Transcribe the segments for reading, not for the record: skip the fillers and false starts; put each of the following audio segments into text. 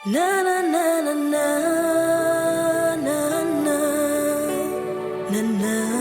Na na na na na na na na na.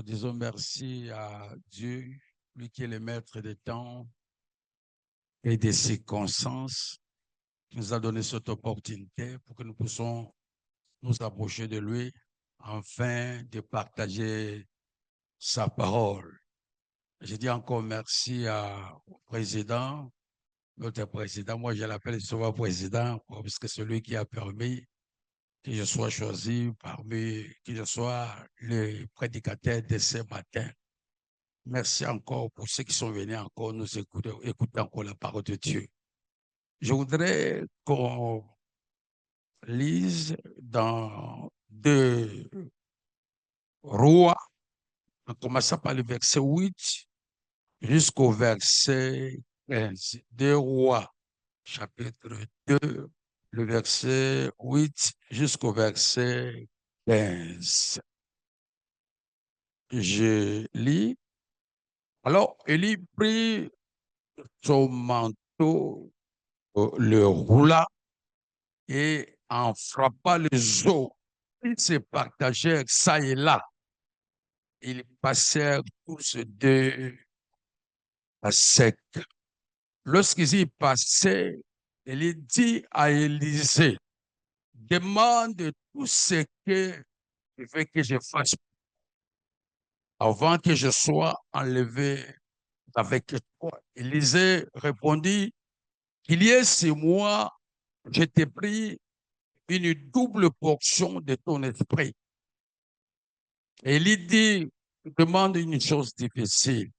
Nous disons merci à Dieu, lui qui est le maître des temps et des circonstances, qui nous a donné cette opportunité pour que nous puissions nous approcher de lui afin de partager sa parole. Je dis encore merci au président, notre président. Moi, je l'appelle souvent président parce que c'est lui qui a permis que je sois choisi que je sois le prédicateur de ce matin. Merci encore pour ceux qui sont venus encore nous écouter encore la parole de Dieu. Je voudrais qu'on lise dans 2 Rois, en commençant par le verset 8 jusqu'au verset 15. 2 Rois, chapitre 2, le verset 8 jusqu'au verset 15. Je lis. Alors, Élie prit son manteau, le roula et en frappa les eaux. Ils se partagèrent ça et là. Ils passèrent tous deux à sec. Lorsqu'ils y passaient, il dit à Élisée, demande tout ce que tu veux que je fasse avant que je sois enlevé avec toi. Élisée répondit, qu'il y ait 6 mois, je t'ai pris une double portion de ton esprit. Et il dit, demande une chose difficile.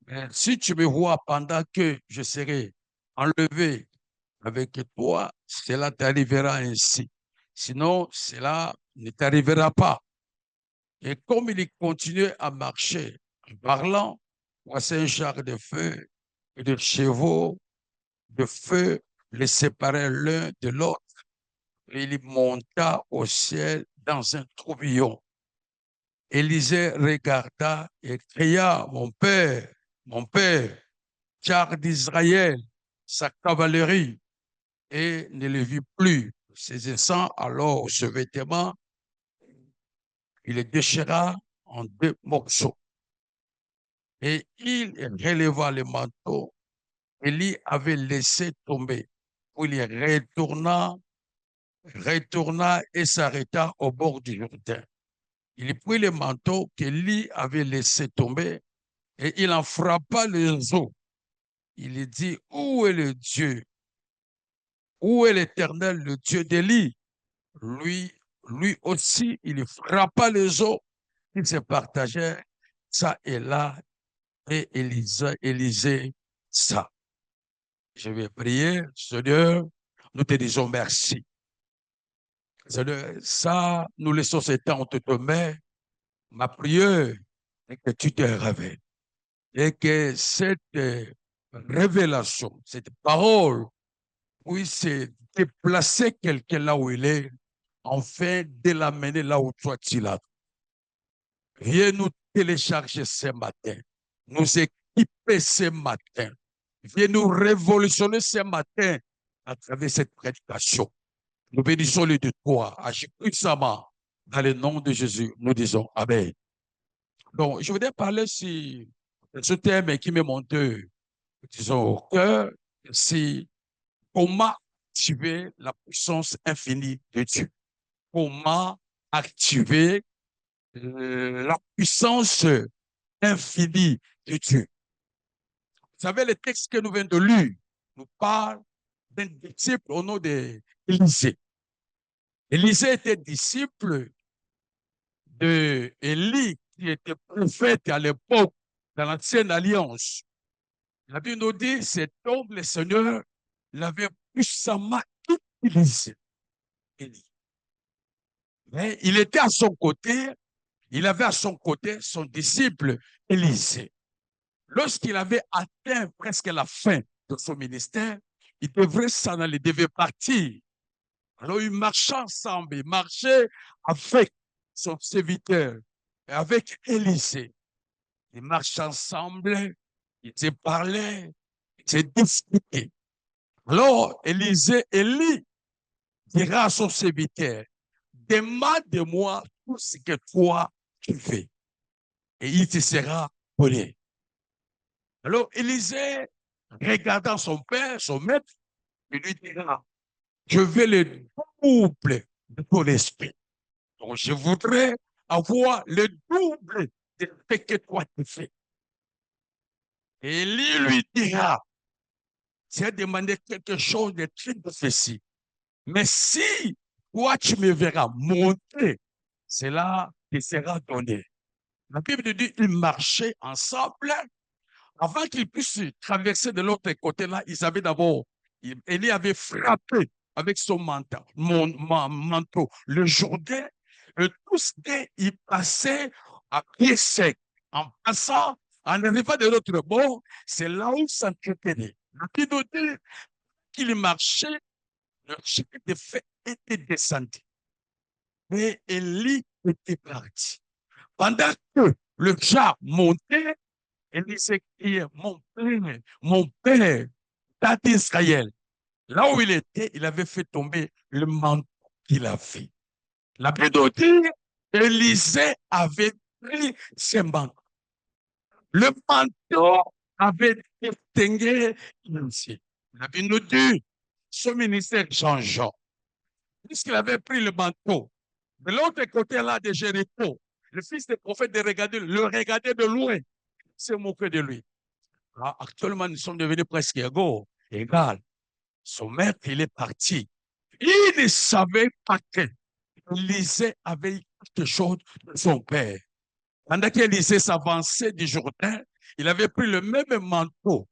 Mais si tu me vois pendant que je serai enlevé avec toi, cela t'arrivera ainsi. Sinon, cela ne t'arrivera pas. Et comme il continuait à marcher en parlant, voici un char de feu et de chevaux de feu les séparaient l'un de l'autre. Et il monta au ciel dans un tourbillon. Élisée regarda et cria, mon père, char d'Israël, sa cavalerie, et ne le vit plus. Saisissant alors ce vêtement, il le déchira en 2 morceaux. Et il releva le manteau, Élie avait laissé tomber. Puis il retourna et s'arrêta au bord du Jourdain. Il prit le manteau qu'Élie avait laissé tomber et il en frappa les eaux. Il dit, où est le Dieu? Où est l'Éternel, le Dieu d'Élie? Lui aussi, il frappa les eaux. Ils se partageaient ça et là et Élisée ça. Je vais prier, Seigneur, nous te disons merci. Seigneur, ça, nous laissons ce temps entre tes mains. Ma prière est que tu te révèles et que cette révélation, cette parole puisse déplacer quelqu'un là où il est, afin de l'amener là où toi tu l'as. Viens nous télécharger ce matin, nous équiper ce matin. Viens nous révolutionner ce matin à travers cette prédication. Nous bénissons les de toi, agis puissamment. Dans le nom de Jésus, nous disons Amen. Donc, je voudrais parler sur ce thème qui me monte, disons, au cœur, c'est comment activer la puissance infinie de Dieu. Comment activer la puissance infinie de Dieu. Vous savez, le texte que nous venons de lire nous parle d'un disciple au nom d'Élisée. Élisée était disciple d'Élie, qui était prophète à l'époque dans l'ancienne alliance. La Bible nous dit, cet homme, le Seigneur, l'avait puissamment utilisé. Élie. Mais il était à son côté, il avait à son côté son disciple Élisée. Lorsqu'il avait atteint presque la fin de son ministère, il devrait s'en aller, il devait partir. Alors ils marchaient ensemble, ils marchaient avec son serviteur et avec Élisée. Ils marchaient ensemble, ils se parlaient, ils se discutaient. Alors Élie dira à son serviteur, demande-moi tout ce que toi tu fais. et il te sera donné. Alors, Élisée, regardant son père, son maître, il lui dira, je veux le double de ton esprit. Donc, je voudrais avoir le double de ce que toi tu fais. Et lui dira, tu as demandé quelque chose de très difficile. Mais si toi tu me verras monter, cela te sera donné. La Bible dit, ils marchaient ensemble. Avant qu'ils puissent traverser de l'autre côté-là, ils avaient d'abord, Élie avait frappé avec son manteau, manteau le Jourdain, et tous deux, ils passaient à pied sec. En passant, en arrivant de l'autre bord, c'est là où s'entretenait. La Bible dit qu'il marchait, le chef de fait était descendu. Mais Élie était parti. Pendant que le char montait, Élie s'écriait, mon père, date d'Israël. Là où il était, il avait fait tomber le manteau qu'il avait. La Bible dit, Élisée avait pris ses manteaux. Le manteau avait distingué Élisée. La Bible dit, ce ministère changeant, puisqu'il avait pris le manteau, de l'autre côté là de Jéricho, le fils du prophète le regardait de loin, s'est moqué de lui. Là, actuellement, nous sommes devenus presque égaux, égal. Son maître, il est parti. Il ne savait pas que Élisée avait quelque chose de son père. Pendant qu'Élisée s'avançait du Jourdain, il avait pris le même manteau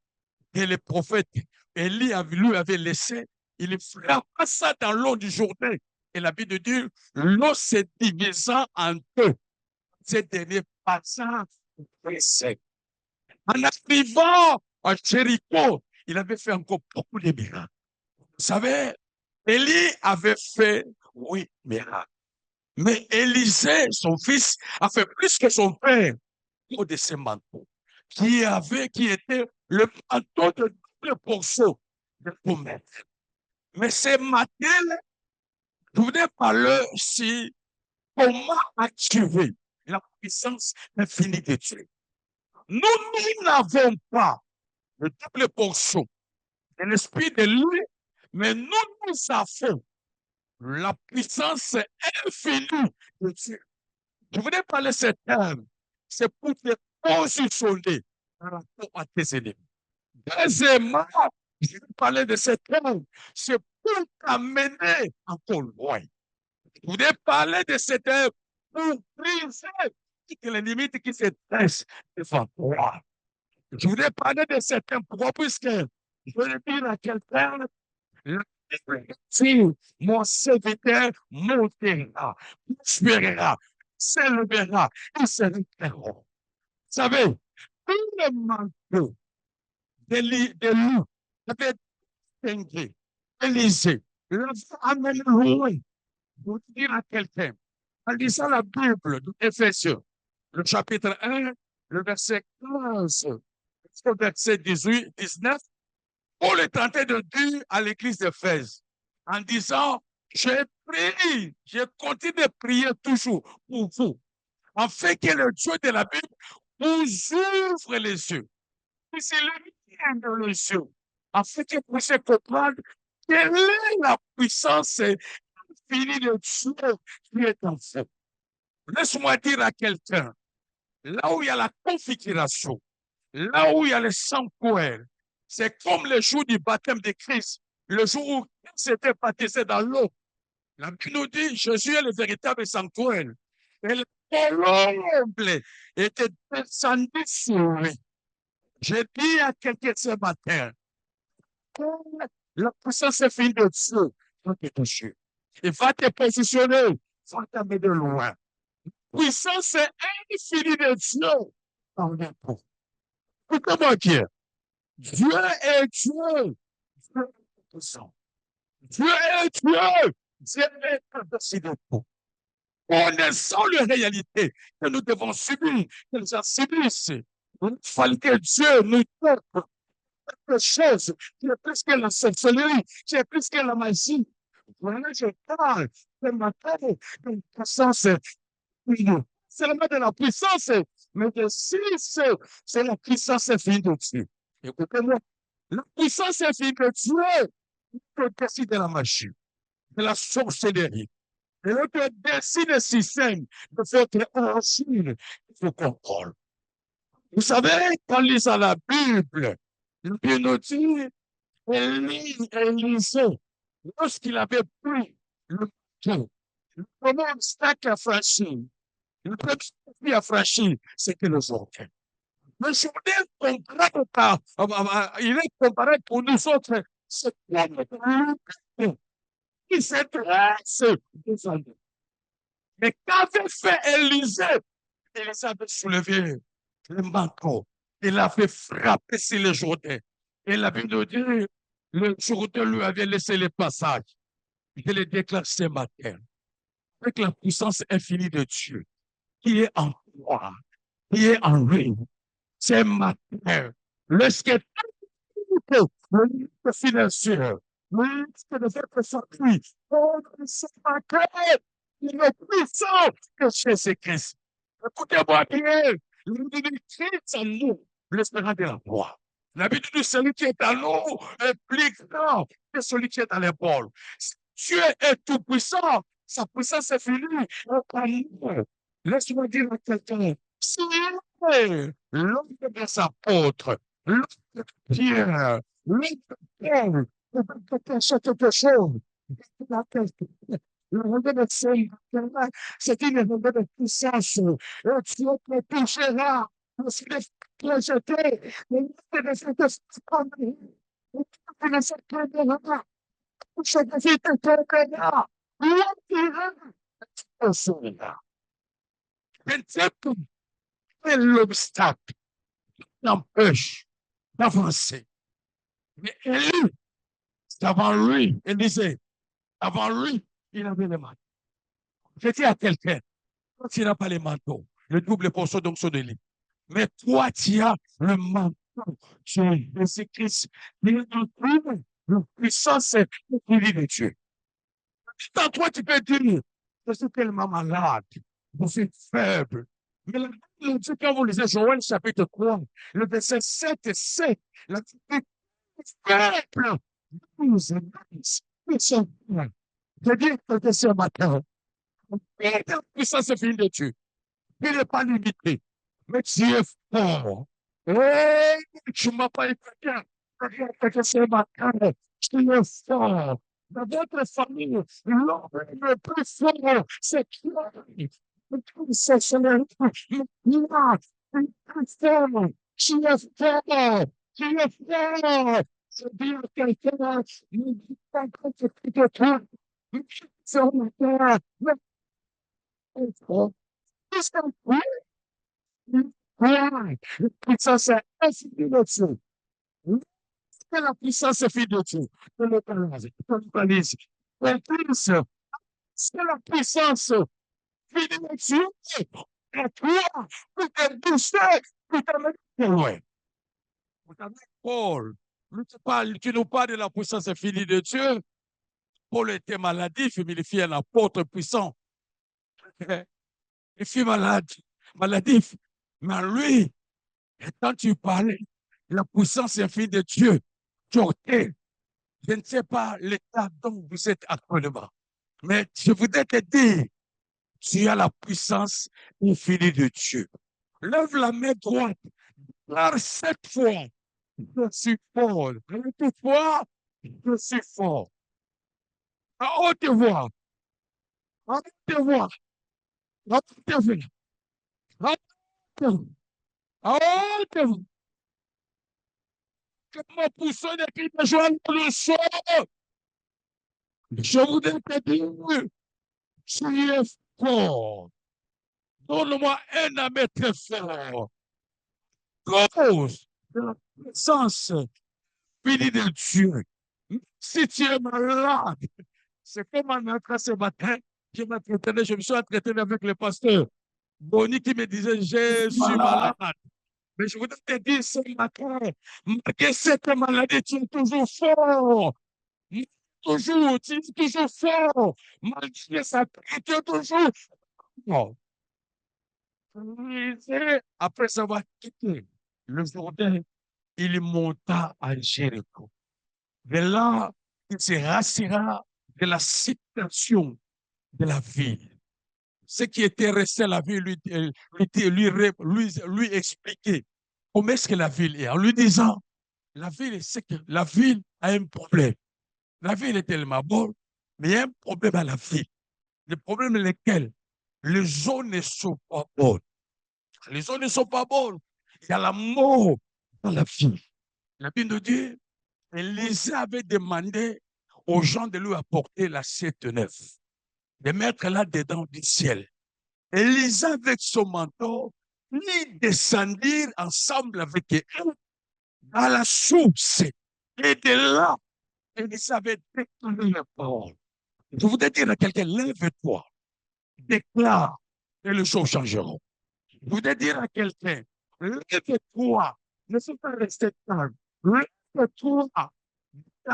que le prophète Élie lui avait laissé. Il frappa ça dans l'eau du Jourdain. Et la Bible dit, l'eau se divisa en deux. Ces derniers passages sec. En arrivant à Jéricho, il avait fait encore beaucoup de miracles. Vous savez, Élie avait fait, oui, miracles. Mais Élisée, son fils, a fait plus que son père au de ses manteaux, qui était le manteau de double portion de ton maître. Mais ce matin, je voudrais parler sur comment activer la puissance infinie de Dieu. Nous n'avons pas de double portion de l'esprit de lui, mais nous avons la puissance infinie de Dieu. Je voudrais parler de ce terme. C'est pour te positionner par rapport à tes ennemis. Deuxièmement, je vais parler de ce terme. C'est pour t'amener encore loin. Je voudrais parler de ce terme pour briser toutes les limites qui se dressent devant toi. Je voudrais parler de ce terme. Pourquoi? Puisque je veux dire à quelqu'un, si mon serviteur montera, prospérera, s'élèvera, il se récupérera. Vous savez, tout le manteau de loup avait distingué, Élisée, l'avait amené loin. Pour dire à quelqu'un, en lisant la Bible d'Éphésiens, le chapitre 1, le verset 15, le verset 18, 19, Paul est tenté de dire à l'église d'Éphèse, en disant, j'ai prié, je continue de prier toujours pour vous, en fait que le Dieu de la Bible vous ouvre les yeux. Et c'est lui qui ouvre les yeux, en fait que vous puissiez comprendre quelle est la puissance infinie de Dieu qui est en fait. Laisse-moi dire à quelqu'un, là où il y a la configuration, là où il y a le sang courant, c'est comme le jour du baptême de Christ, le jour où il s'était baptisé dans l'eau. La Bible nous dit, Jésus est le véritable sanctuaire. Et le colombe était descendu sur lui. J'ai dit à quelqu'un ce matin, la puissance infinie de Dieu va te toucher. Il va te positionner, va t'amener de loin. Puissance infinie de Dieu. Écoutez-moi dire, Dieu est Dieu. Dieu est puissant. Dieu est Dieu. Dieu est au-dessus de tout. Connaissant les réalités que nous devons subir, que nous subissent, il fallait que Dieu nous donne quelque chose qui est plus que la sorcellerie, qui est plus que la magie. Voilà, je parle ce matin d'une puissance, seulement de la puissance Mais que si c'est la puissance infinie de Dieu, écoutez-moi, la puissance infinie de Dieu peut décider la magie, de la sorcellerie. Et on peut décider le système de faire que ensemble, il faut contrôle. Vous savez, quand on lit dans la Bible nous dit, Élisée, lorsqu'il avait pris le bateau, le premier obstacle à franchir, le premier défi à franchir, c'était le Jourdain. Le Jourdain il est comparé pour nous autres, c'est comme qui s'intéresse aux hommes. Mais qu'avait fait Élisée? Élisée avait soulevé le manteau. Il avait frappé sur le Jourdain. Et la Bible nous dit, le Jourdain lui avait laissé le passage. Je le déclare ce matin, avec la puissance infinie de Dieu, qui est en toi, qui est en lui. Ce matin, lorsque le livre financier, le livre de votre famille, ce matin, il est puissant que Jésus-Christ. Écoutez-moi bien, Christ en nous, l'espérance de la foi. L'habitude de celui qui est à nous est plus grand que celui qui est à l'épaule. Dieu est tout puissant, sa puissance est finie. Laisse-moi dire à quelqu'un, si l'homme des apôtres, l'homme de Pierre, l'homme de Paul, quelque chose, le regard de Seigneur, c'est une regard de puissance. Et Dieu te touchera. Le ciel projeté. Le livre de cette famille. Le livre de cette famille. Cette vie te tombera. L'empire. Au Seigneur. Je ne sais pas quel l'obstacle l'empêche d'avancer. Mais Élie, c'est avant lui, Élisée, avant lui, il avait les mains. Je dis à quelqu'un, toi, tu n'as pas les manteaux, le double portion d'onction de lit. Mais toi, tu as le manteau. Tu es Jésus-Christ. Il est le puissance est de Dieu. Dans toi, tu peux dire, je suis tellement malade, je suis faible. Mais la Bible dit, quand vous lisez Joël chapitre 3, le verset 7 et 7, la Bible dit, faible, nous sommes faibles. Je dis que ce matin, la puissance est finie de Dieu. Il n'est pas limité. Mais tu es fort. Et tu ne m'as pas écouté. Que ce matin, tu es fort. Dans votre famille, l'homme le plus fort, c'est toi. C'est celui qui est plus fort. Tu es fort. Tu es fort. Je dis à quelqu'un, ne dis pas que tu es plus de toi. Ce matin, mais tu es fort. La puissance est infinie de Dieu. C'est la puissance infinie de Dieu. C'est la puissance infinie de Dieu. Et toi, tu t'es boosté, tu t'es mis plus loin. Paul, tu nous parles de la puissance infinie de Dieu. Paul était maladif, mais il fit un apôtre puissant. Il fut malade, maladif. Mais lui, quand tu parlais de la puissance infinie de Dieu, je ne sais pas l'état dont vous êtes actuellement, mais je voudrais te dire, tu as la puissance infinie de Dieu. Lève la main droite, par cette fois, je suis fort. Toutefois, je suis fort. À haute voix, à haute voix, à haute voix, à haute voix, à haute voix. Que mon pousson de cri de joie le soir. Je voudrais te dire, tu es fort. Donne-moi un ami très fort. Cause de la puissance finie de Dieu. Si tu es malade, c'est comme un autre ce matin, je me suis entretenu avec le pasteur Bonnie qui me disait, je suis malade. Mais je voudrais te dire ce matin, malgré cette maladie, tu es toujours fort. Toujours, tu es toujours fort. Malgré ça, tu es toujours fort. Après avoir quitté le Jourdain, il monta à Jéricho. De là, il se rassura de la situation de la ville. Ce qui était resté à la ville lui expliquer comment est-ce que la ville est. En lui disant, c'est que la ville a un problème. La ville est tellement bonne, mais il y a un problème à la ville. Le problème est lequel? Les eaux ne sont pas bonnes. Les eaux ne sont pas bonnes. Il y a la mort dans la ville. La Bible nous dit, Élisée avait demandé aux gens de lui apporter l'assiette neuve, de mettre là-dedans du ciel. Élisée, avec son manteau, ils descendirent ensemble avec eux dans la source. Et de là, Élisée avait déclaré la parole. Je voudrais dire à quelqu'un, lève-toi, déclare, et les choses changeront. Je voudrais dire à quelqu'un, lève-toi, ne sois pas resté calme. Lève-toi, ta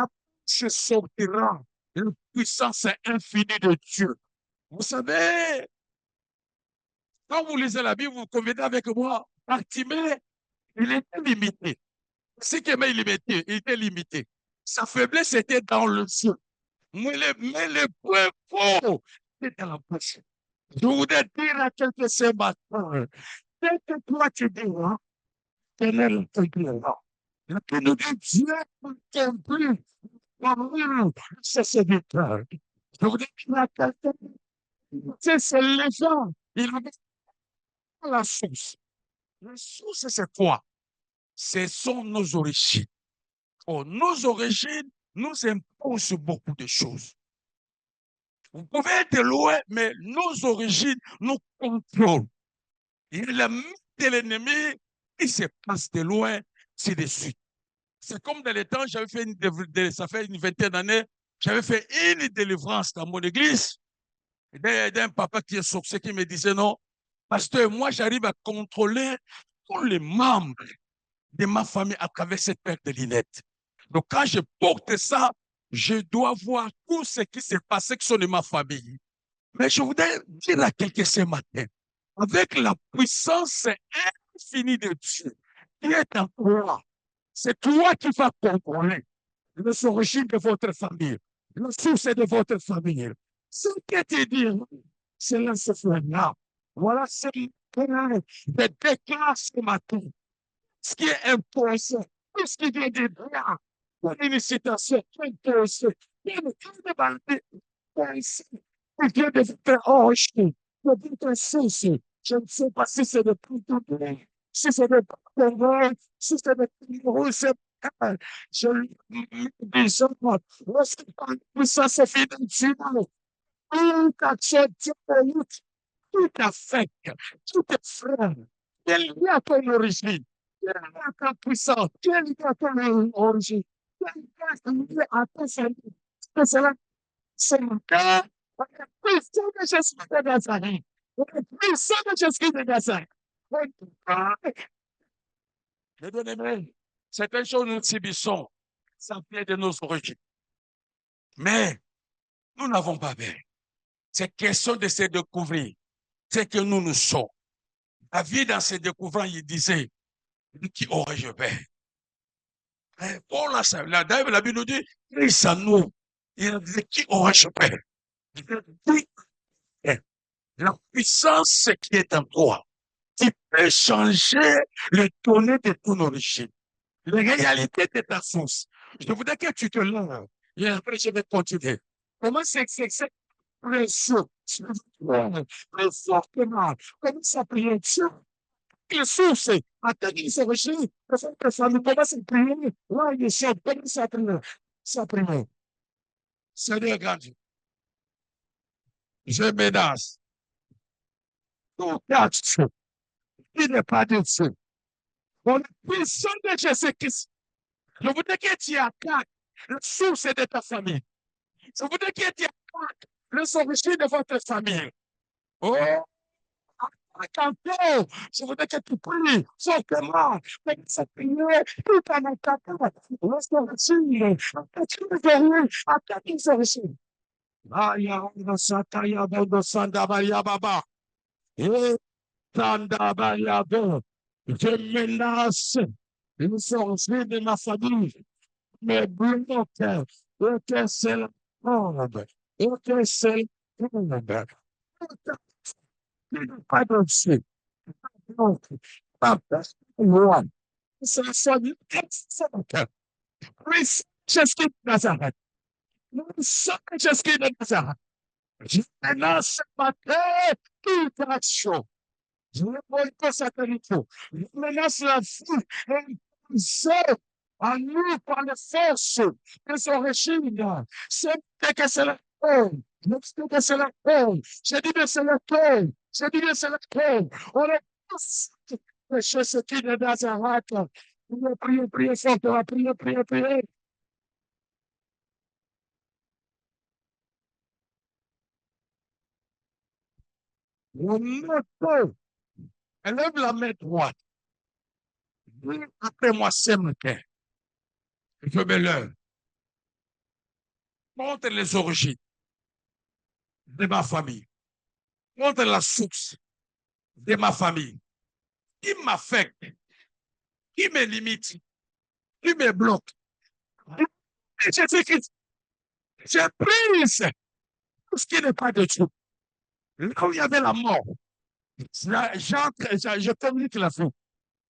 bouche sortira. La puissance infinie de Dieu. Vous savez, quand vous lisez la Bible, vous convenez avec moi, Bartimée, il était limité. Ce qui est limité, il était limité. Sa faiblesse était dans le ciel. Mais le point fort était dans la bouche. Je voudrais dire à quelqu'un ce matin, dès que toi tu diras, Éternel accomplira. La nous dit, Dieu accomplit l'amour de ses serviteurs. Je voudrais dire à quelqu'un, c'est les gens, il avait la source. La source, c'est quoi? Ce sont nos origines. Oh, nos origines nous imposent beaucoup de choses. Vous pouvez être loin, mais nos origines nous contrôlent. Il y a la main de l'ennemi qui se passe de loin, c'est de suite. C'est comme dans les temps, ça fait une vingtaine d'années, j'avais fait une délivrance dans mon église d'un papa qui est sorcier qui me disait non, pasteur, moi j'arrive à contrôler tous les membres de ma famille à travers cette paire de lunettes. Donc quand je porte ça, je dois voir tout ce qui s'est passé que sont de ma famille. Mais je voudrais dire à quelqu'un ce matin, avec la puissance infinie de Dieu qui est en toi, c'est toi qui vas contrôler les origines de votre famille, la source de votre famille. Ce que tu dis, c'est là, ce là. Voilà ce qui est déclare ce matin. Ce qui est imposé, tout ce qui vient de bien, une citation imposée, une il vient de votre hanche, de votre source. Je ne sais pas si c'est de Pluton, si c'est de Pluton, si c'est de Pluton, c'est pas. Je dis, lorsque ça se fait dans Dieu, toute action diabolique, tout affecte, tout est frère. Quel est à ton origine? Quel est à ta puissance? Quel est à ton origine? Quel est à ta famille? C'est cela, c'est le cas. La puissance de Jésus de Nazareth. La puissance de Jésus de Nazareth. Mes bien-aimés, certaines choses nous subissons, ça vient de nos origines. Mais nous n'avons pas peur. C'est question de se découvrir ce que nous sommes. David, dans ses découvrants, il disait, de qui aurais-je peur? Pour la Bible nous dit, Christ en nous. Il dit, de qui aurais-je peur? La puissance qui est en toi, qui peut changer le tonneau de ton origine, la réalité de ta source. Je voudrais que tu te lèves. Et après, je vais continuer. Comment c'est précieux, le fortement, comment ça prier Dieu? Les sources, attends qu'il se réchauffe, que ça nous commence à prier. Là, il est comment ça prier? Ça prier. Seigneur grand Dieu, je menace tout action qui n'est pas de Dieu. Pour la puissance de Jésus-Christ, je voudrais que tu attaques la source de ta famille. Je voudrais que tu attaques les origines de votre famille. Oh, encore, je voudrais que tu pries simplement, mais que cette prière, tout en attaquant les origines, attaquer les origines. Aya, Sataya, Bondo, Sanda, Maria, Baba. Tandabayado. Je menace une sorcière de ma famille. Mais bloque. Ok, c'est la tombe. Ok, c'est la tombe. Pas de suite. Donc, papa, moi, c'est la famille. Oui, c'est qui Nazareth. Oui, c'est qui Nazareth. Je menace ce matin toute action. Je révolte satanique. Je menace la vie imposée à nous par les forces de son régime. C'est que c'est la peine. Je sais que c'est la peine. Je dis que c'est la peine. Je dis que c'est la peine. On est tous péchés, ce qui est Nazareth. Priez, priez, fortement, priez, priez, priez. Le moto, élève la main droite. Dis après moi ce matin. Je me lève. Montre les origines de ma famille. Montre la source de ma famille. Qui m'affecte, qui me limite, qui me bloque. Jésus-Christ, j'ai pris tout ce qui n'est pas de Dieu. Là où il y avait la mort, je communique la fin.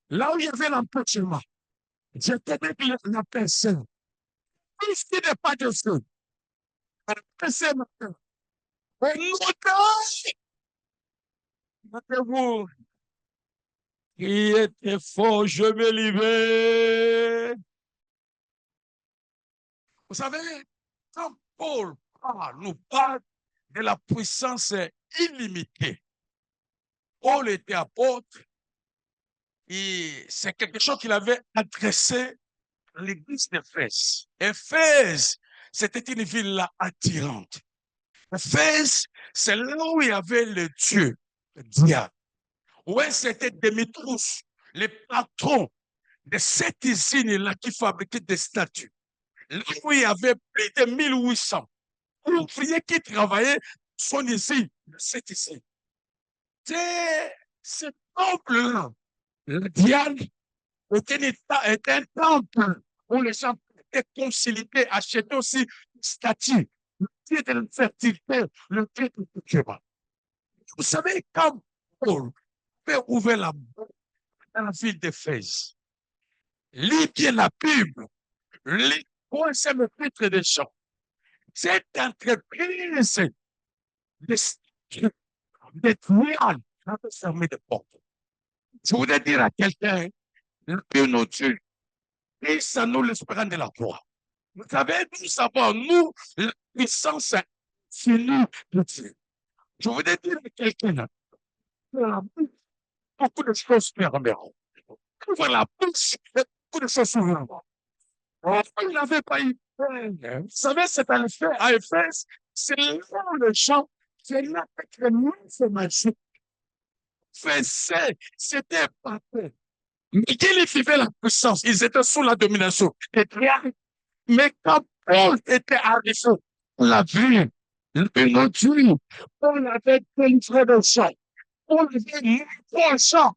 Là où il y avait l'empêchement, je communique la personne. Tout ce qui n'est pas de Dieu, la personne maintenant. Au nom de vous, qui était fort, je me libère. Vous savez, quand Paul nous parle de la puissance illimitée, Paul était apôtre et c'est quelque chose qu'il avait adressé à l'église d'Éphèse. Éphèse, c'était une ville attirante. Éphèse, c'est là où il y avait le Dieu, le diable. Où c'était Démétrius, le patron de cette usine-là qui fabriquait des statues. Là où il y avait plus de 1800 ouvriers qui travaillaient son usine, cette usine. C'est ce temple-là. Le diable était un temple où les gens étaient conciliés, achetaient aussi une statue. Le Dieu de la fertilité, le Dieu de tout. Vous savez, quand Paul avait ouvert la bouche dans la ville d'Éphèse, lis bien la Bible, lis quoi c'est le titre des gens. Cette entreprise de trial avait fermé des portes. Je voudrais dire à quelqu'un, que nos dieux, et ça nous l'espérance de la croix. Vous savez, nous savons, nous, la puissance finie de Dieu. Je voudrais dire à quelqu'un, beaucoup de choses fermeront. Ouvre la bouche, beaucoup de choses s'ouvriront. Il n'avait pas eu peur. Vous savez, c'est à Éphèse, c'est là où les gens, c'est là que l'information faisait, c'était parfait. Mais qu'ils vivaient la puissance, ils étaient sous la domination. Mais quand Paul était arrivé, on l'a vu, une autre Dieu, on avait délivré de ça. On avait mis au champ.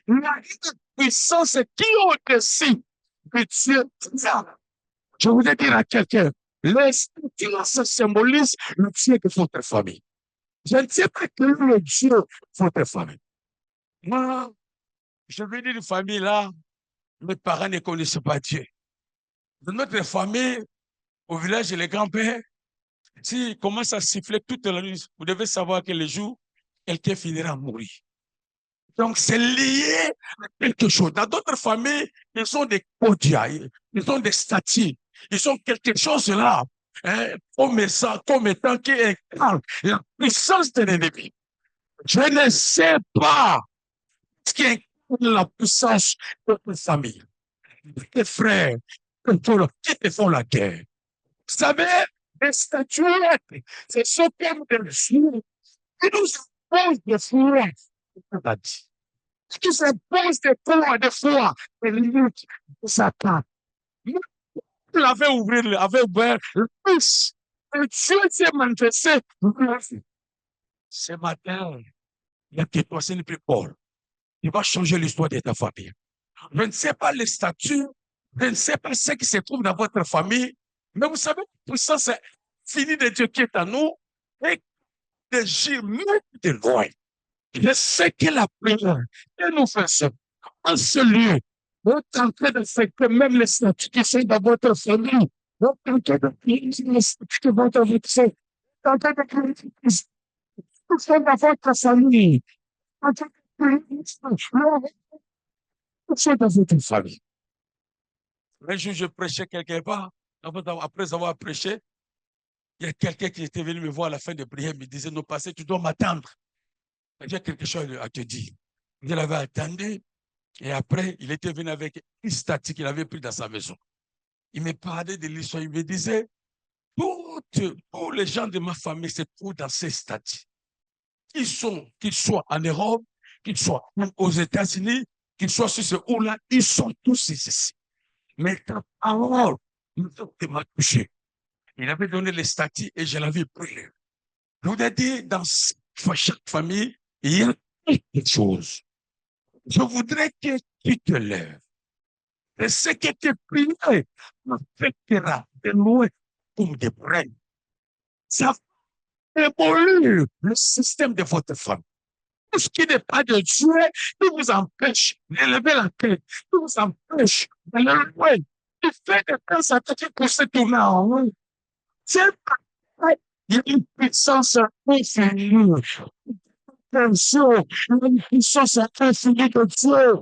Il y a une puissance qui au-dessus de Dieu. Je voudrais dire à quelqu'un, l'institution symbolise le Dieu de votre famille. Je ne sais pas quel est le Dieu de votre famille. Moi, je viens d'une famille là, mes parents ne connaissaient pas Dieu. Dans notre famille, au village, les grands-pères, s'ils commencent à siffler toute la nuit, vous devez savoir que le jour, quelqu'un finira à mourir. Donc, c'est lié à quelque chose. Dans d'autres familles, ils sont des podias, ils ont des statues, ils ont quelque chose là, hein, comme étant qui incarne la puissance de l'ennemi. Je ne sais pas ce qui incarne la puissance de ta famille. Tes frères, qui te font la guerre. Vous savez, les statuettes, c'est ce comme des jours qui nous imposent des fois. Qui s'impose des fois, des limites de Satan. Il avait ouvert le plus. Et Dieu s'est manifesté. Ce matin, il y a quelque chose de plus Paul. il va changer l'histoire de ta famille. Je ne sais pas les statuts, je ne sais pas ce qui se trouve dans votre famille, mais vous savez, la puissance finie de Dieu qui est en nous et d'agir même de loin. Je sais que la prière que nous faisons en ce lieu est en train d'affecter même les statuts qui sont dans votre famille. Vous êtes en train de prier les statuts qui vont dans votre famille. Vous êtes en train de prier les statuts qui sont dans votre famille. Vous êtes en train de prier les statuts qui sont dans votre famille. Un jour, je prêchais quelque part. Après avoir prêché, il y a quelqu'un qui était venu me voir à la fin de prière, me disait, non, pasteur, tu dois m'attendre. J'ai quelque chose à te dire. Je l'avais attendu et après, il était venu avec une statue qu'il avait pris dans sa maison. Il me parlait de l'histoire, il me disait, tous les gens de ma famille se trouvent dans ces statues. Qu'ils soient en Europe, qu'ils soient aux États-Unis, qu'ils soient sur ce ou-là, ils sont tous ici. Mais ta parole m'a touché. Il avait donné les statuts et je l'avais pris. Je voudrais dire, dans chaque famille, il y a quelque chose. Je voudrais que tu te lèves. Et ce que tes prières affectera de loin comme des brèves. Ça évolue le système de votre famille. Tout ce qui n'est pas de Dieu, qui vous empêche d'élever la tête, qui vous empêche d'aller loin, qui fait de temps à temps pour se tourner en rond. C'est pas il y a une puissance infinie. Attention, il y a une puissance infinie de Dieu.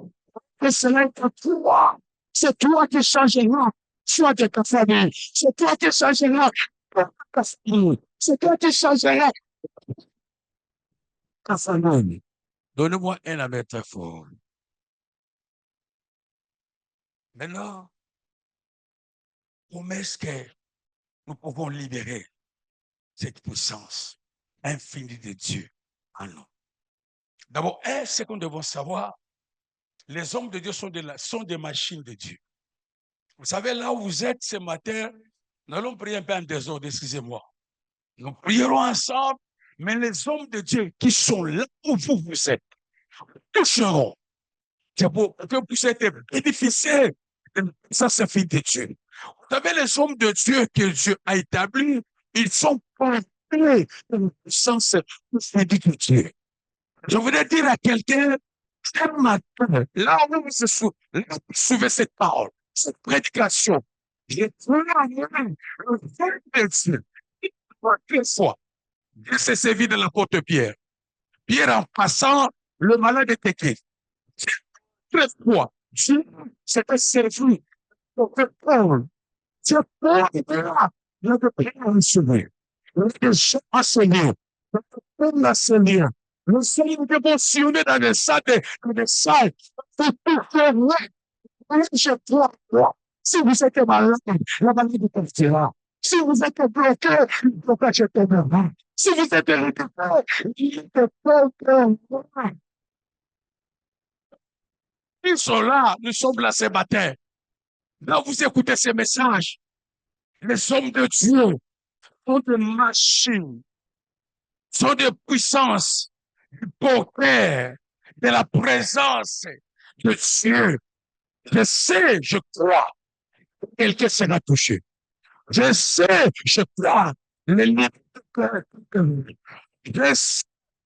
Et cela est à toi. C'est toi qui changeras soit de ta famille. C'est toi qui changeras ta famille. C'est toi qui changeras ta famille. Donnez-moi un amen très fort. Maintenant, comment est-ce que nous pouvons libérer cette puissance infinie de Dieu en nous? D'abord, ce qu'on devons savoir, les hommes de Dieu sont des machines de Dieu. Vous savez, là où vous êtes ce matin, nous allons prier un peu en désordre, excusez-moi. Nous prierons ensemble, mais les hommes de Dieu qui sont là où vous êtes, toucheront. C'est pour que vous puissiez être bénéficiaires de la puissance infinie de Dieu. Vous savez, les hommes de Dieu que Dieu a établis, ils sont portés de la puissance infinie de Dieu. Je voudrais dire à quelqu'un, ce matin, là où vous souvez cette parole, cette prédication, j'ai trouvé le Père de Dieu. Quelle fois, Dieu s'est servi de l'apôtre Pierre. Pierre, en passant, le malade était guéri. Très fois, Dieu s'était servi pour faire Paul. C'est Paul qui était là. Il avait pris un enseigner. Il avait déjà enseigné. Il avait enseigné. Le Seigneur est mentionné dans les salles, pour tout faire vrai. Je crois. Si vous êtes malade, la maladie partira. Si vous êtes bloqué, le blocage tombera. Si vous êtes irrité, il est bloqué. Ils sont là, nous sommes là ce matin. Là, vous écoutez ces messages. Les hommes de Dieu sont des machines, sont des puissances, du porteur, de la présence de Dieu. Je sais, je crois, quelqu'un sera touché. Je sais, je crois, les livres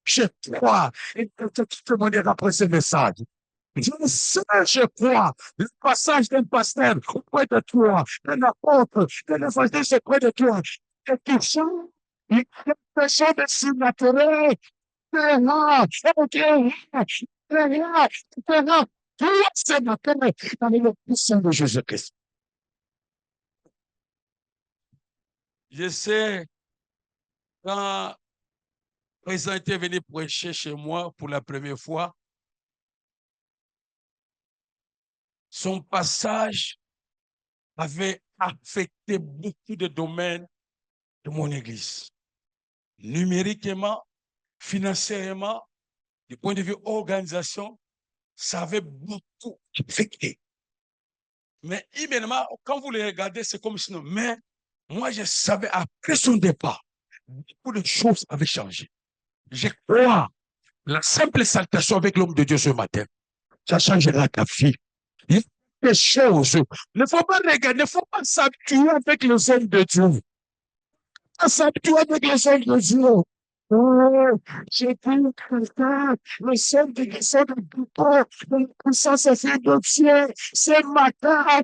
je crois, et tu te demanderas après ce message. Je sais, je crois, le passage d'un pasteur auprès de toi, d'un apôtre, d'un évangéliste auprès de toi, quelque chose, quelque chose de surnaturel, tout ce matin, dans le nom puissant de Jésus-Christ. Je sais, quand le président était venu prêcher chez moi pour la première fois, son passage avait affecté beaucoup de domaines de mon église. Numériquement, financièrement, du point de vue organisation, ça avait beaucoup affecté. Mais immédiatement, quand vous les regardez, c'est comme sinon. Mais moi, je savais, après son départ, beaucoup de choses avaient changé. Je crois la simple salutation avec l'homme de Dieu ce matin. ça changera ta vie. Il y a des choses. Il ne faut pas regarder, il ne faut pas s'habituer avec les hommes de Dieu. Pas s'habituer avec les hommes de Dieu. Oh, j'ai dit quelqu'un, le seul de Dieu, la puissance est faite de Dieu. Ce matin, la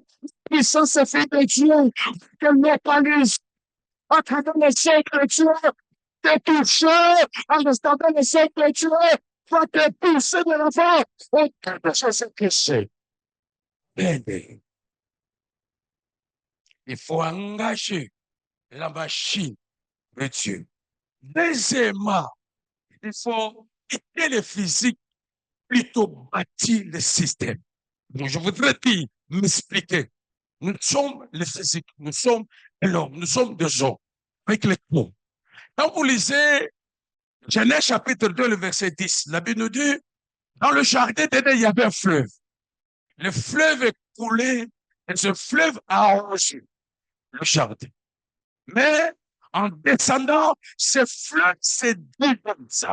puissance est faite de Dieu. Que localise à travers le siècle de Dieu. T'es touché en installant le siècle de Dieu. Toi, t'es poussé de l'avant. Et quelque chose est caché. Bien, il faut engager la machine de Dieu. Deuxièmement, il faut quitter le physique, plutôt bâtir le système. Donc, je voudrais dire, m'expliquer. Nous sommes le physique, nous sommes l'homme, nous sommes des hommes, avec les mots. Quand vous lisez Genèse chapitre 2, le verset 10, la Bible nous dit, dans le jardin d'Éden, il y avait un fleuve. Le fleuve est coulé et ce fleuve a arrosé le jardin. Mais en descendant, ce fleuve s'est déversé.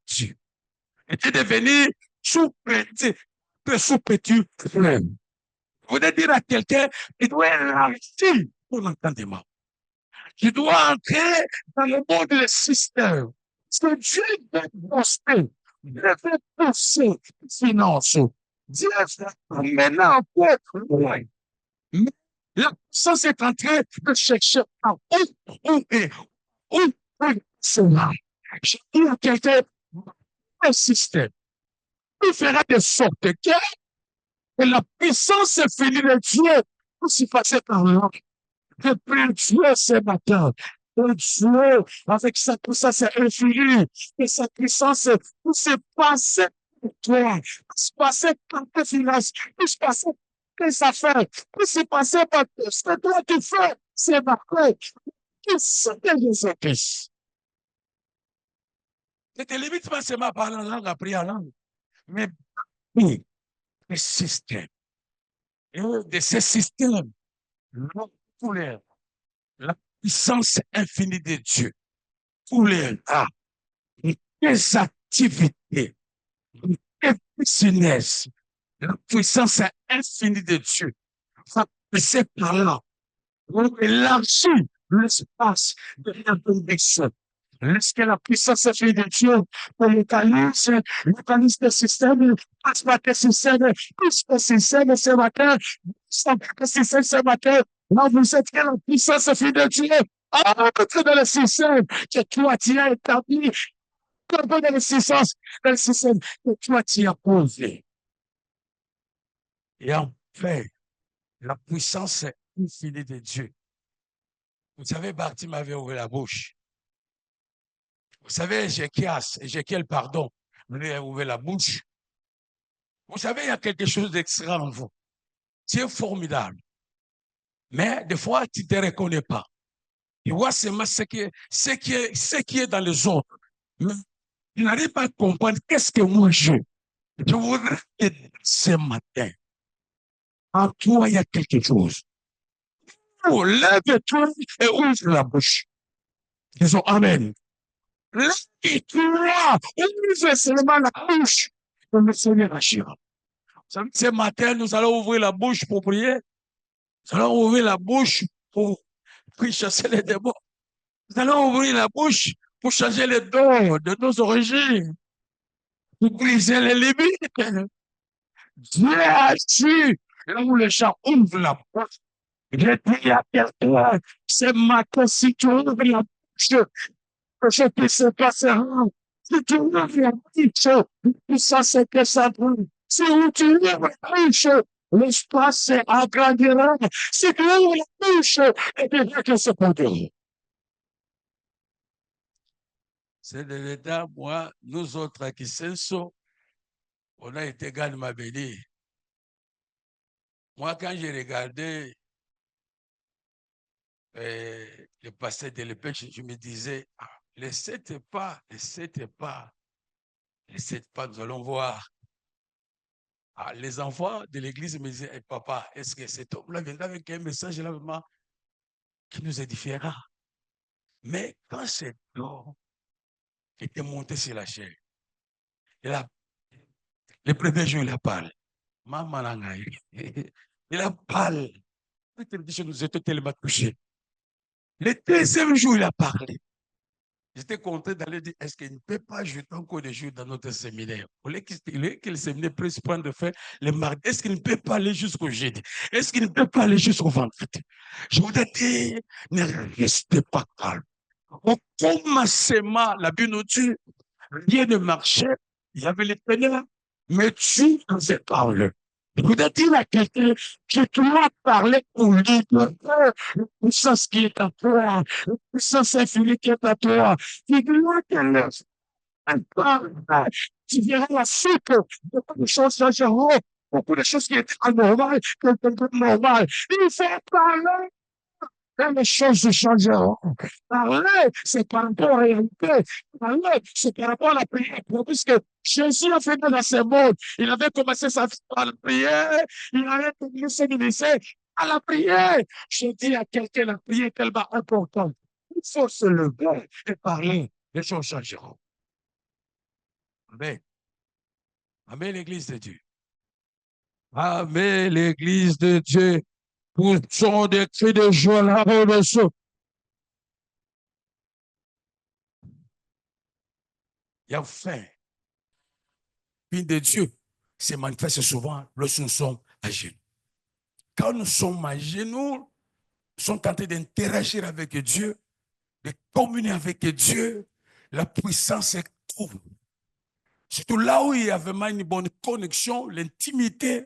Dieu était devenu sous-petit fleuve. Je voudrais dire à quelqu'un, il doit élargir ton entendement. Tu dois entrer dans le monde des systèmes. C'est Dieu veut booster, Dieu veut pousser les finances. Dieu veut maintenant encore loin. Mais la puissance est en train de chercher où cela. Je dis à quelqu'un, un système, il fera de sorte que la puissance infinie de Dieu peut s'y passer par là. Que prie Dieu ce matin. Que Dieu, avec sa puissance infinie, que sa puissance peut se passer pour toi, peut se passer par tes finances, peut se passer par tes affaires, peut se passer par tout ce que toi tu fais. C'est marqué. Que c'est Jésus-Christ. Ne te limite pas seulement à parler en langue, à prier en langue, mais oui, le système. Et de ce système, tous les la puissance infinie de Dieu, tous les rats, les activités, les business, la puissance infinie de Dieu va passer par là pour élargir l'espace de la bénédiction. Lorsque la puissance infinie de Dieu localise le système, passe par tes systèmes, passe par tes systèmes ce matin, ce matin, là vous êtes la puissance infinie de Dieu. Entre dans le système que toi tu as établi, dans le système que toi tu as posé. Et enfin, la puissance infinie de Dieu. Vous savez, Bartim m'avait ouvert la bouche. Vous savez, Ézéchiel, pardon, m'avait ouvert la bouche. Vous savez, il y a quelque chose d'extra en vous. C'est formidable. Mais des fois, tu ne te reconnais pas. Tu vois seulement ce qui est dans les autres. Mais tu n'arrives pas à comprendre qu'est-ce que moi j'ai. Je voudrais que ce matin, en toi, il y a quelque chose. Oh, lève-toi et ouvre la bouche. Disons Amen. Lève-toi, ouvre seulement la bouche. Et le Seigneur agira. Ce matin, nous allons ouvrir la bouche pour prier. Nous allons ouvrir la bouche pour chasser les démons. Nous allons ouvrir la bouche pour changer les dons de nos origines, pour briser les limites. Dieu a su, là où les gens ouvrent la bouche. Je dis à quelqu'un, c'est matin, si tu ouvres la bouche, que ce qui se passera. Si tu ouvres la bouche, ça c'est que ça brûle. Si tu ouvres la bouche, l'espace s'agrandira. Si tu ouvres la bouche, et bien que se produira. C'est de l'état, moi, nous autres qui sommes, on a été grandement bénis. Moi, quand j'ai regardé le pasteur de l'épée, je me disais, ah, les 7 pas, nous allons voir. Ah, les enfants de l'église me disaient, hey, papa, est-ce que cet homme-là viendra avec un message là vraiment qui nous édifiera? Mais quand cet homme était monté sur la chair, Les premiers jours, il a parlé. Maman Langaï. Il a parlé. Je nous étions tellement touchés. Le deuxième jour, il a parlé. J'étais content d'aller dire, est-ce qu'il ne peut pas jeter encore des jours dans notre séminaire? Au lieu que le séminaire puisse prendre de faire le mardi, est-ce qu'il ne peut pas aller jusqu'au jeudi? Est-ce qu'il ne peut pas aller jusqu'au vendredi? Je voudrais dire, ne restez pas calme. Au commencement, la Bible nous dit, rien ne marchait, il y avait les ténèbres, mais Dieu nous a parlé. Je voudrais dire à quelqu'un que tu dois parler pour libérer la puissance qui est à toi, la puissance infinie qui est à toi. Tu dois qu'elle parle. Tu verras la suite. Beaucoup de choses changeront. Beaucoup de choses qui étaient anormales, qui étaient normales. Il faut parler. Et les choses changeront. Parler, c'est par rapport à la réalité. Parler, c'est par rapport à la prière. Puisque Jésus a fait dans ce monde. Il avait commencé sa vie par la prière. Il avait terminé son ministère à la prière. Je dis à quelqu'un, la prière est tellement importante. Il faut se lever et parler. Les choses changeront. Amen. Amen, l'Église de Dieu. Amen, l'Église de Dieu. Poussons des cris de joie là-haut dessous. Il y a faim. Puis de Dieu se manifeste souvent lorsque nous sommes à genoux. Quand nous sommes à genoux, nous sommes tentés d'interagir avec Dieu, de communier avec Dieu. La puissance est trouve. Surtout là où il y a vraiment une bonne connexion, l'intimité,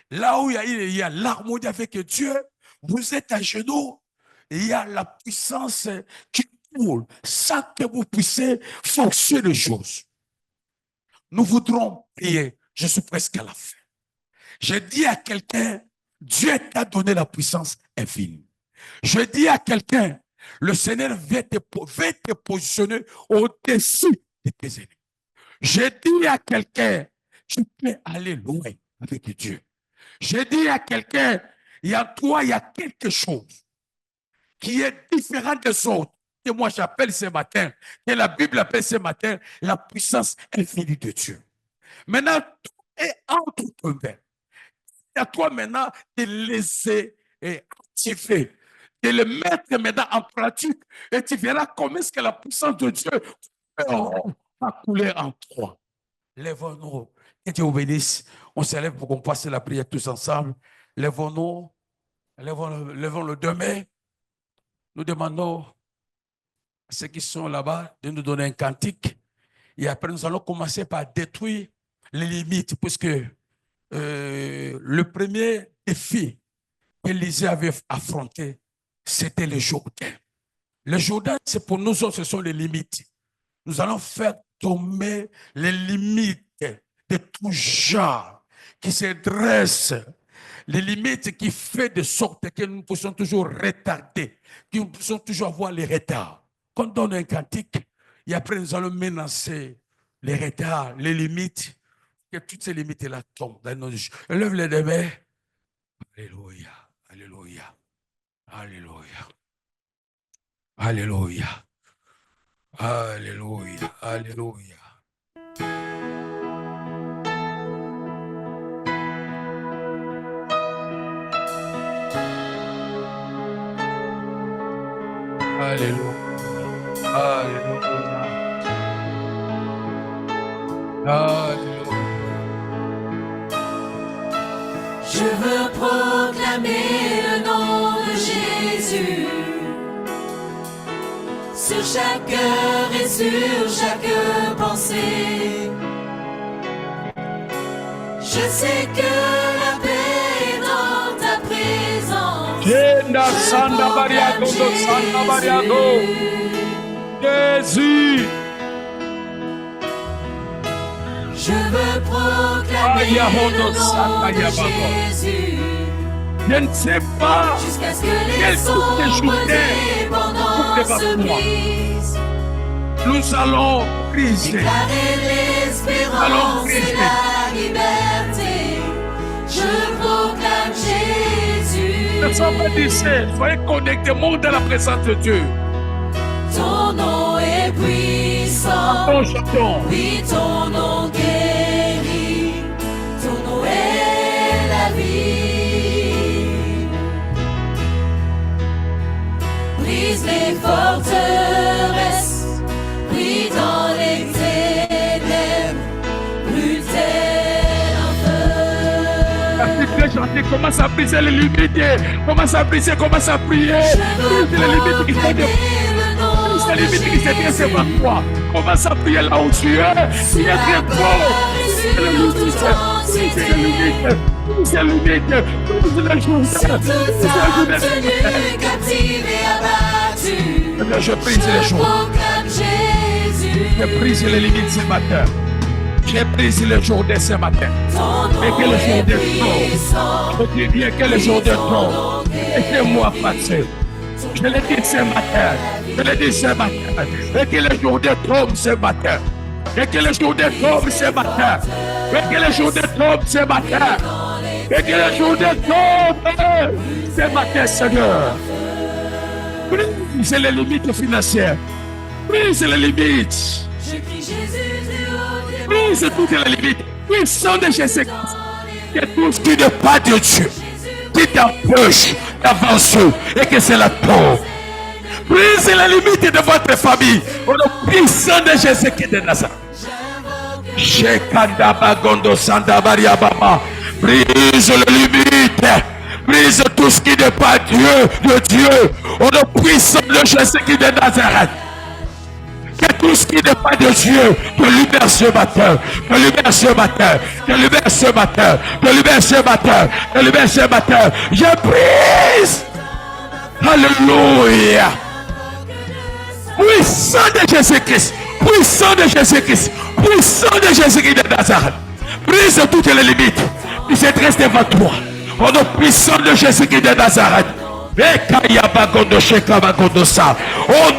là où il y a l'harmonie avec Dieu, vous êtes à genoux, et il y a la puissance qui coule sans que vous puissiez forcer les choses. Nous voudrons prier. Je suis presque à la fin. Je dis à quelqu'un, Dieu t'a donné la puissance infinie. Je dis à quelqu'un, le Seigneur veut te positionner au-dessus de tes ennemis. Je dis à quelqu'un, tu peux aller loin avec Dieu. Je dis à quelqu'un, il y a toi, il y a quelque chose qui est différent des autres, que moi j'appelle ce matin, que la Bible appelle ce matin, la puissance infinie de Dieu. Maintenant, tout est entre tes mains. C'est à toi maintenant de laisser activer, de le mettre maintenant en pratique, et tu verras comment est-ce que la puissance de Dieu va couler en toi. Lèvons-nous, que Dieu vous bénisse. On se lève pour qu'on passe la prière tous ensemble. Lèvons-nous, levons le demain. Nous demandons à ceux qui sont là-bas de nous donner un cantique. Et après, nous allons commencer par détruire les limites, puisque le premier défi qu'Élisée avait affronté, c'était le Jourdain. Le Jourdain, c'est pour nous autres, ce sont les limites. Nous allons faire tomber les limites de tout genre qui se dressent, les limites qui font de sorte que nous puissions toujours retarder, que nous puissions toujours avoir les retards. Quand on donne un cantique, et après nous allons menacer les retards, les limites, que toutes ces limites-là tombent dans nos yeux. Lève les deux mains. Alléluia, alléluia, alléluia, alléluia, alléluia, alléluia. Alléluia, alléluia, alléluia. Je veux proclamer le nom de Jésus sur chaque cœur et sur chaque pensée. Je sais que la paix est dans ta présence. Jésus. Je veux proclamer le nom de Jésus. Je ne sais pas jusqu'à ce que les ombres débordants se brisent. Nous allons prier. Déclarer l'espérance et la liberté. Je proclame Jésus. Ne soyez pas d'ici. Soyez connectés, monte dans la présence de Dieu. Ton nom est puissant. Chantons. Oui, ton nom guérit. forteresses, pris dans les ténèbres, brûlent-elles en feu. Chanter, commence à briser les limites, commence à briser, commence à prier. Brise les limites qui sont devant. Les limites qui sont devant toi. Commence à prier là où tu es. Tu es très fort. Brise les limites, brise les limites, brise les choses. Je brise les choses. Je brise les limites ce matin. J'ai brisé le jour de ce matin. Et que le jour de trop. Je dis bien que le jour de trop. Laissez-moi passer. Je l'ai dit ce matin. Je l'ai dit ce matin. Et que le jour de trop ce matin. Et que le jour de trop ce matin. Et que le jour de trop ce matin. Et que le jour de trop ce matin, Seigneur. Brise les limites financières. Brise les limites. Je crie Jésus. Brise toutes les limites. Puissant de Jésus-Christ. Que tout ce qui n'est pas de Dieu, qui t'empêche d'avancer et que c'est la peur. Brise les limites de votre famille. Au nom puissant de Jésus-Christ de Nazareth. Brise les limites. Brise tout ce qui n'est pas Dieu, de Dieu. Au nom puissant de Jésus-Christ de Nazareth. Que tout ce qui n'est pas de Dieu te libère ce matin, te libère ce matin, te libère ce matin, te libère ce matin, te libère ce matin. Je brise. Alléluia. Puissant de Jésus-Christ, puissant de Jésus-Christ, puissant de Jésus-Christ de Nazareth. Brise toutes les limites qui se dressent devant toi. Au nom puissant de Jésus-Christ de Nazareth. Au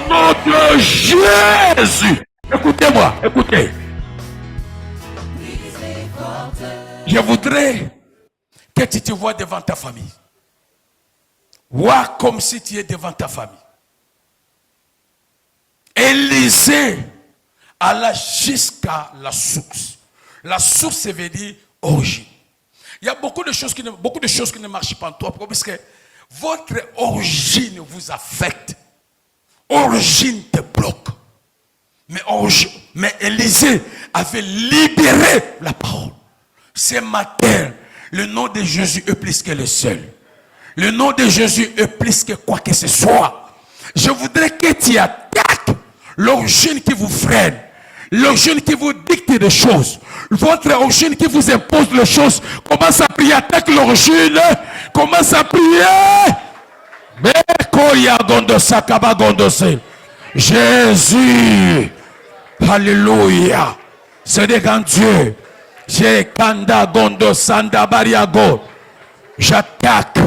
nom de Jésus. Écoutez-moi, écoutez. Je voudrais que tu te vois devant ta famille. Vois comme si tu es devant ta famille. Élisée alla jusqu'à la source. La source, ça veut dire origine. Il y a beaucoup de choses qui ne marchent pas en toi parce que votre origine vous affecte. Origine te bloque. Mais Élisée avait libéré la parole. Ce matin, le nom de Jésus est plus que le seul. Le nom de Jésus est plus que quoi que ce soit. Je voudrais que tu attaques l'origine qui vous freine. L'origine qui vous dicte des choses. Votre origine qui vous impose les choses. Commence à prier, attaque l'origine. Commence à prier. Jésus. Alléluia. C'est des grands dieux. J'attaque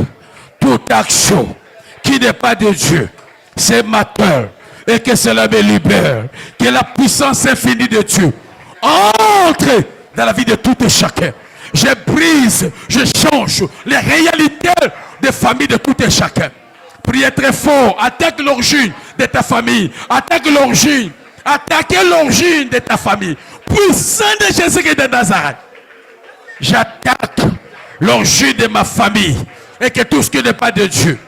toute action qui n'est pas de Dieu. C'est matin. Et que cela me libère. Que la puissance infinie de Dieu entre dans la vie de tout et chacun. Je brise, je change les réalités des familles de tout et chacun. Priez très fort. Attaque l'origine de ta famille. Attaque l'origine. Attaquez l'origine de ta famille. Puissant de Jésus-Christ de Nazareth. J'attaque l'origine de ma famille. Et que tout ce qui n'est pas de Dieu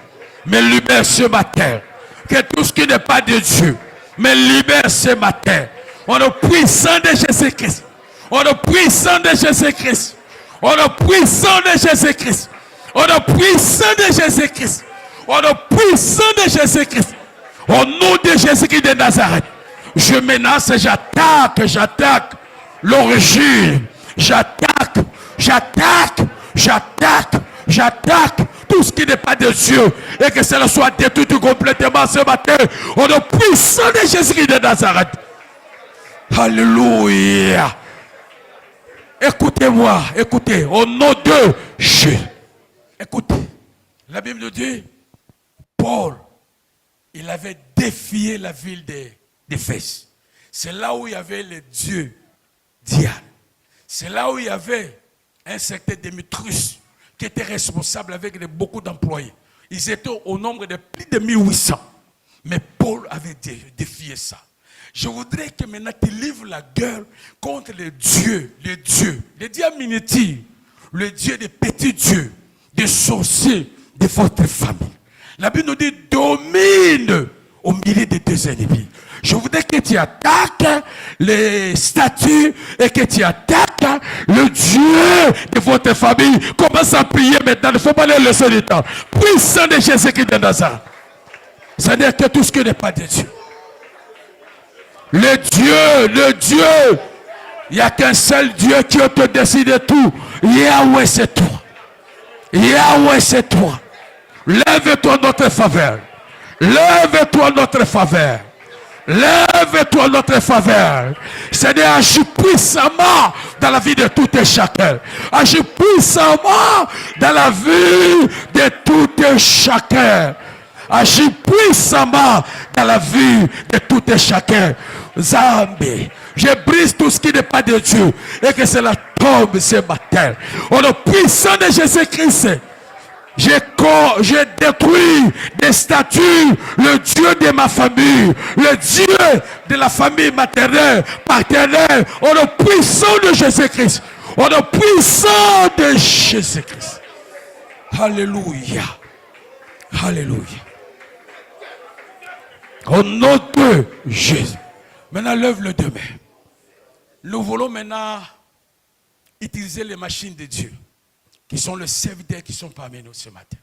me libère ce matin. Que tout ce qui n'est pas de Dieu me libère ce matin. On est puissant de Jésus-Christ. On est puissant de Jésus-Christ. On est puissant de Jésus-Christ. On est puissant de Jésus-Christ. On est puissant de Jésus-Christ. Au nom de Jésus-Christ de Nazareth. Je menace et j'attaque l'origine. J'attaque tout ce qui n'est pas de Dieu. Et que cela soit détruit complètement ce matin. Au nom puissant de Jésus-Christ de Nazareth. Alléluia. Écoutez-moi, écoutez, au nom de Jésus. Écoutez, la Bible dit, Paul, il avait défié la ville d'Éphèse. C'est là où il y avait le dieu Diane. C'est là où il y avait un certain Démétrius qui était responsable avec beaucoup d'employés. Ils étaient au nombre de plus de 1800. Mais Paul avait défié ça. Je voudrais que maintenant tu livres la guerre contre les dieux, les diaminitifs, le dieu des petits dieux, des sorciers de votre famille. La Bible nous dit domine au milieu des deux ennemis. Je voudrais que tu attaques les statues et que tu attaques le Dieu de votre famille. Commence à prier maintenant. Il ne faut pas les laisser du temps. Puissant de Jésus-Christ de Nazareth. C'est-à-dire que tout ce qui n'est pas de Dieu. Le Dieu. Il n'y a qu'un seul Dieu qui te décide de tout. Yahweh, c'est toi. Yahweh, c'est toi. Lève-toi en notre faveur. Lève-toi en notre faveur. Lève-toi en notre faveur. Seigneur, agis puissamment dans la vie de tout et chacun. Agis puissamment dans la vie de tout et chacun. Agis puissamment dans la vie de tout et chacun. Zambé, je brise tout ce qui n'est pas de Dieu et que cela tombe ce matin. Au nom puissant de Jésus-Christ. J'ai détruit des statues, le Dieu de ma famille, le Dieu de la famille maternelle, paternelle, au nom puissant de Jésus-Christ, au nom puissant de Jésus-Christ. Alléluia. Alléluia. Au nom de Jésus. Maintenant, lève le deux mains. Nous voulons maintenant utiliser les machines de Dieu, qui sont les serviteurs qui sont parmi nous ce matin.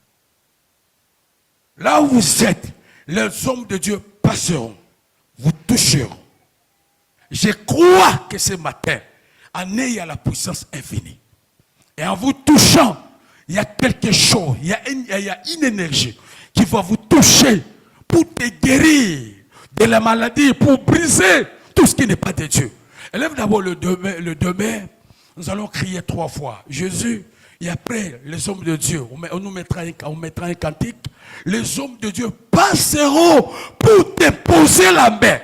Là où vous êtes, les hommes de Dieu passeront, vous toucheront. Je crois que ce matin, en ayant la puissance infinie, et en vous touchant, il y a quelque chose, il y a une énergie qui va vous toucher pour te guérir de la maladie, pour briser tout ce qui n'est pas de Dieu. Élève d'abord le demain, nous allons crier 3 fois. Jésus. Et après, les hommes de Dieu, on mettra un cantique. Les hommes de Dieu passeront pour te poser la main.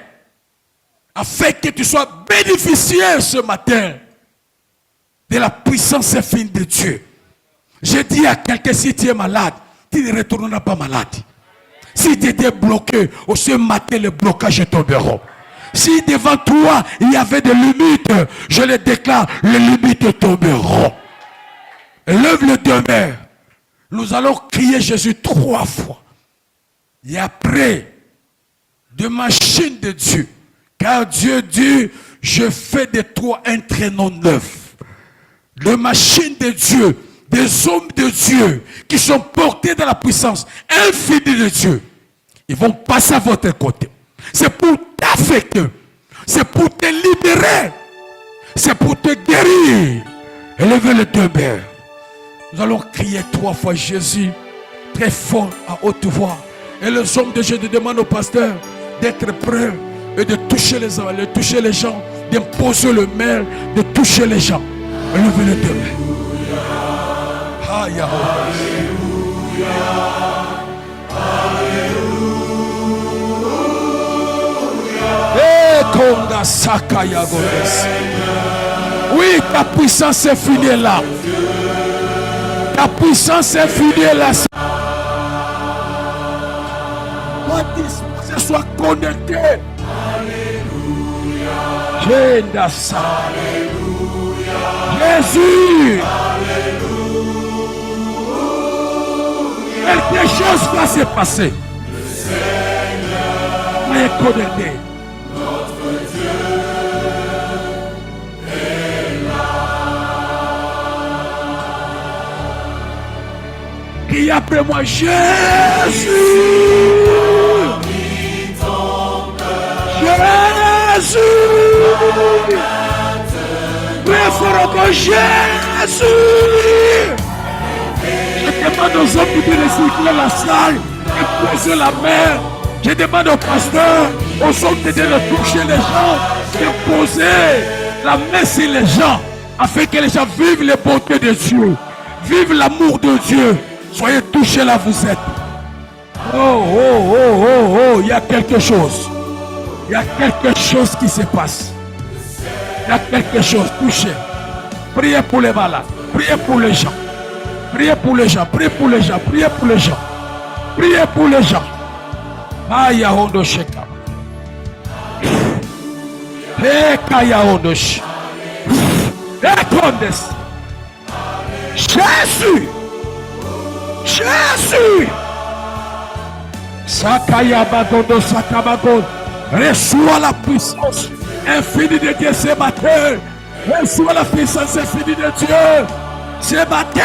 Afin que tu sois bénéficiaire ce matin de la puissance infinie de Dieu. Je dis à quelqu'un, si tu es malade, tu ne retourneras pas malade. Si tu étais bloqué, au ce matin, les blocages tomberont. Si devant toi, il y avait des limites, je les déclare, les limites tomberont. Lève le deux mains. Nous allons crier Jésus 3 fois. Et après, de machine de Dieu. Car Dieu dit, je fais de toi un traîneau neuf. De machine de Dieu, des hommes de Dieu qui sont portés dans la puissance infinie de Dieu. Ils vont passer à votre côté. C'est pour t'affecter. C'est pour te libérer. C'est pour te guérir. Élevez le deux mains. Nous allons crier 3 fois Jésus, très fort, à haute voix. Et les hommes de Dieu demandent au pasteur d'être prêts et de toucher les gens, d'imposer le mail, de toucher les gens. Levez les deux mains. Alléluia. Oui, ta puissance est finie là. Ta puissance est finie là. Que soit connecté. Alléluia. Jésus. Quelque chose va se passer. Le Seigneur est connecté. Notre Dieu est là. Qui après moi, Jésus. Jésus. Priez fort encore Jésus. Je demande aux hommes de recycler la salle et poser la main. Je demande aux pasteurs, aux hommes de toucher les gens, de poser la main sur les gens, afin que les gens vivent les bontés de Dieu, vivent l'amour de Dieu. Soyez touchés là où vous êtes. Oh, il y a quelque chose. Il y a quelque chose qui se passe. Il y a quelque chose. Touchez. Priez pour les malades. Priez pour les gens. Priez pour les gens. Priez pour les gens. Priez pour les gens. Priez pour les gens. Aya hondo sheka. Kaya hondo shi. Répondes. Jésus. Jésus. Sakayabagondo, Sakabagondo. Reçois la puissance infinie de Dieu ce matin. Reçois la puissance infinie de Dieu ce matin.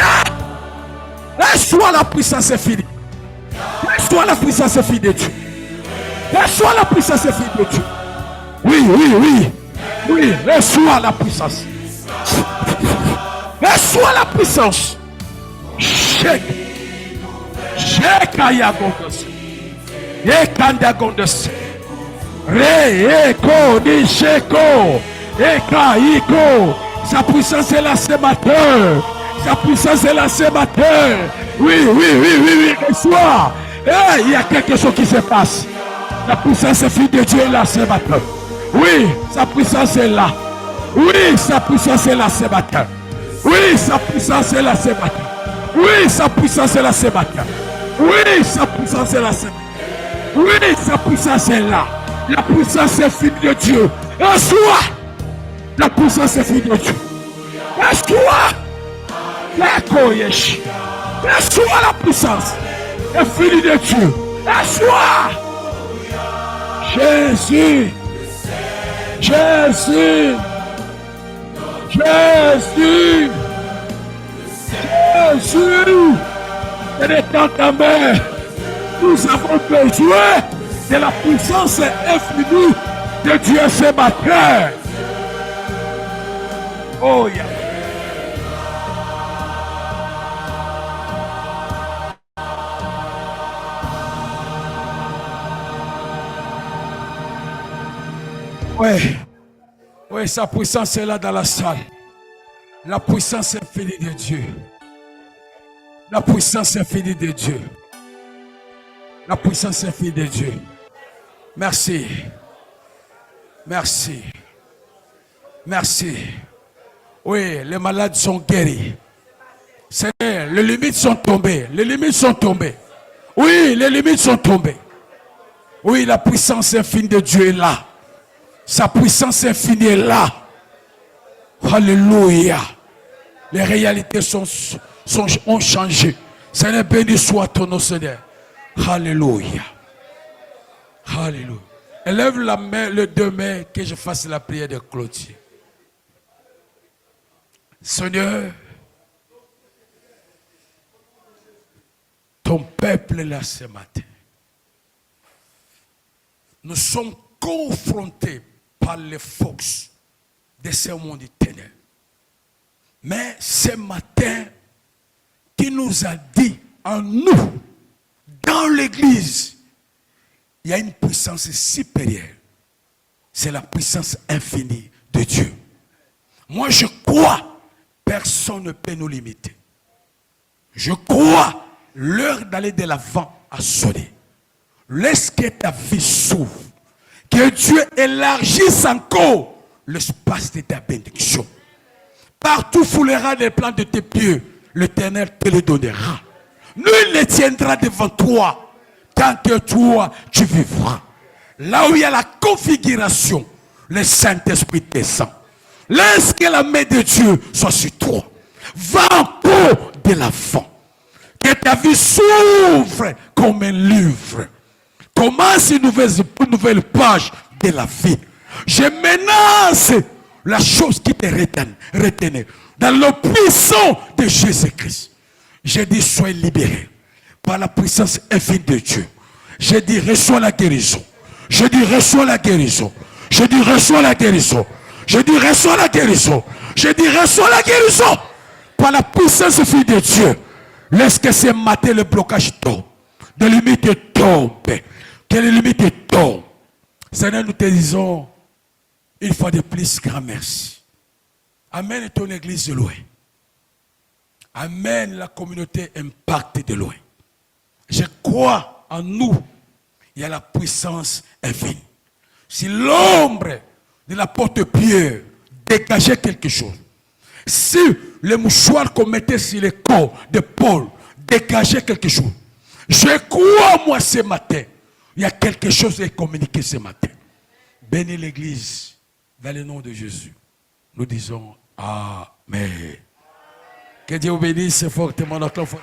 Reçois la puissance infinie. Reçois la puissance infinie de Dieu. Reçois la puissance infinie de Dieu. Oui, oui, oui. Oui, reçois la puissance. Reçois la puissance. Shake. Shake ayagondos. Yekandagondos. Re, eko, ni sheko. Eka, iko. Sa puissance est là ce matin. Sa puissance est là ce matin. Oui, oui, oui, oui, oui, reçois. Il y a quelque chose qui se passe. La puissance infinie de Dieu est là ce matin. Oui, sa puissance est là. Oui, sa puissance est là ce matin. Oui, sa puissance est là ce matin. Oui, sa puissance est là ce matin. Oui, sa puissance est là ce matin. Oui, sa puissance est là. La puissance infinie de Dieu. Reçois la puissance infinie de Dieu. Reçois. Reçois la puissance infinie de Dieu. Reçois. Jésus. Jésus. Jésus. Jésus. Et de tant ta mère, nous avons besoin de la puissance infinie de Dieu ce matin. Oh, yeah. Oui, oui, sa puissance est là dans la salle. La puissance infinie de Dieu. La puissance infinie de Dieu. La puissance infinie de Dieu. Merci. Merci. Merci. Oui, les malades sont guéris. Seigneur, les limites sont tombées. Les limites sont tombées. Oui, les limites sont tombées. Oui, la puissance infinie de Dieu est là. Sa puissance infinie est là. Alléluia. Les réalités ont changé. Seigneur, béni soit ton nom, Seigneur. Alléluia. Alléluia. Élève la main, les deux mains, que je fasse la prière de clôture. Seigneur, ton peuple est là ce matin. Nous sommes confrontés par les forces de ce monde du ténèbres. Mais ce matin, qui nous a dit en nous, dans l'église, il y a une puissance supérieure. C'est la puissance infinie de Dieu. Moi, je crois, personne ne peut nous limiter. Je crois, l'heure d'aller de l'avant a sonné. Laisse que ta vie s'ouvre. Que Dieu élargisse encore l'espace de ta bénédiction. Partout foulera les plans de tes pieds, l'Éternel te le donnera. Nul ne tiendra devant toi tant que toi tu vivras. Là où il y a la configuration, le Saint-Esprit descend. Laisse que la main de Dieu soit sur toi. Va encore de l'avant. Que ta vie s'ouvre comme un livre. Commence une nouvelle page de la vie. Je menace la chose qui te retenait. Dans le puissant de Jésus-Christ. Je dis, sois libéré par la puissance infinie de Dieu. Je dis, reçois la guérison. Je dis, reçois la guérison. Je dis, reçois la guérison. Je dis, reçois la guérison. Je dis, reçois la guérison. Par la puissance infinie de Dieu. Laisse que ce matin le blocage tombe. De limites tombe. Que les limites tombent. Seigneur, nous te disons une fois de plus, grand merci. Amène ton église de loin. Amène la communauté impactée de loin. Je crois en nous. Il y a la puissance infinie. Si l'ombre de la porte-pierre dégageait quelque chose. Si le mouchoir qu'on mettait sur le corps de Paul dégageait quelque chose. Je crois, moi, ce matin. Il y a quelque chose à communiquer ce matin. Bénis l'église dans le nom de Jésus. Nous disons Amen. Que Dieu vous bénisse fortement notre enfant.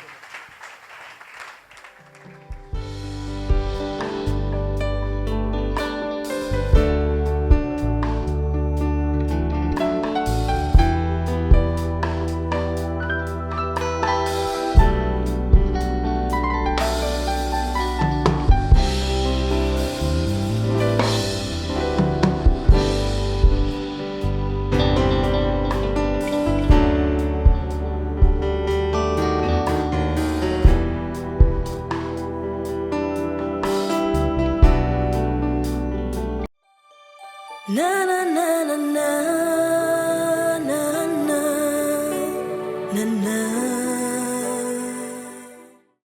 na na